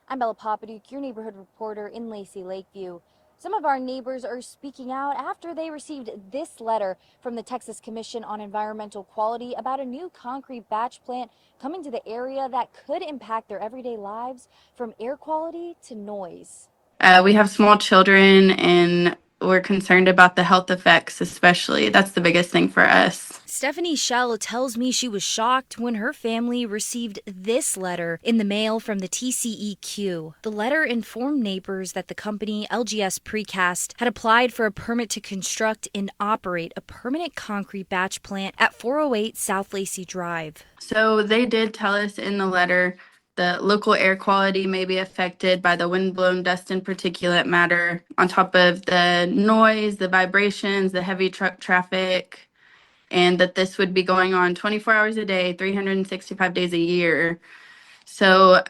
I'm Bella Popaduke, your neighborhood reporter in Lacy Lakeview. Some of our neighbors are speaking out after they received this letter from the Texas Commission on Environmental Quality about a new concrete batch plant coming to the area that could impact their everyday lives, from air quality to noise. We have small children and we're concerned about the health effects, especially. That's the biggest thing for us. Stephanie Shell tells me she was shocked when her family received this letter in the mail from the TCEQ. The letter informed neighbors that the company LGS Precast had applied for a permit to construct and operate a permanent concrete batch plant at 408 South Lacey Drive. So they did tell us in the letter the local air quality may be affected by the windblown dust and particulate matter, on top of the noise, the vibrations, the heavy truck traffic, and that this would be going on 24 hours a day, 365 days a year. So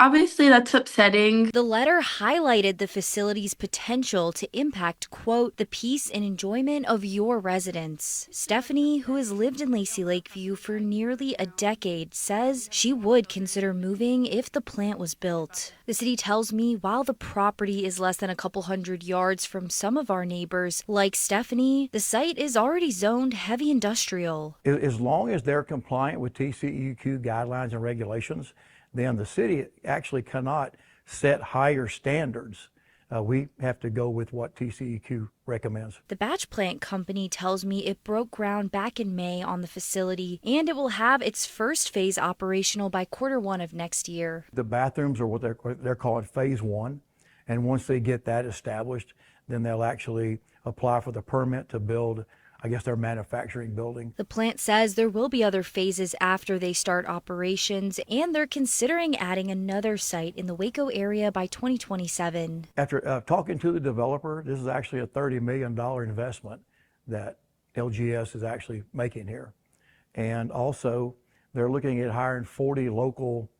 obviously that's upsetting. The letter highlighted the facility's potential to impact, quote, the peace and enjoyment of your residents. Stephanie, who has lived in Lacy Lakeview for nearly a decade, says she would consider moving if the plant was built. The city tells me while the property is less than a couple hundred yards from some of our neighbors, like Stephanie, the site is already zoned heavy industrial. As long as they're compliant with TCEQ guidelines and regulations, then the city actually cannot set higher standards. We have to go with what TCEQ recommends. The batch plant company tells me it broke ground back in May on the facility, and it will have its first phase operational by Q1 of next year. The bathrooms are what they're calling phase one, and once they get that established, then they'll actually apply for the permit to build, I guess, their manufacturing building. The plant says there will be other phases after they start operations, and they're considering adding another site in the Waco area by 2027. After talking to the developer, this is actually a $30 million investment that LGS is actually making here. And also, they're looking at hiring 40 local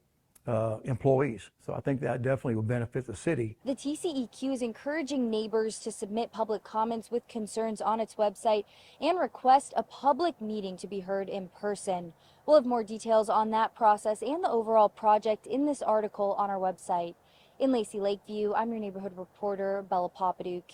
employees. So I think that definitely will benefit the city. The TCEQ is encouraging neighbors to submit public comments with concerns on its website and request a public meeting to be heard in person. We'll have more details on that process and the overall project in this article on our website. In Lacy Lakeview, I'm your neighborhood reporter, Bella Popaduke.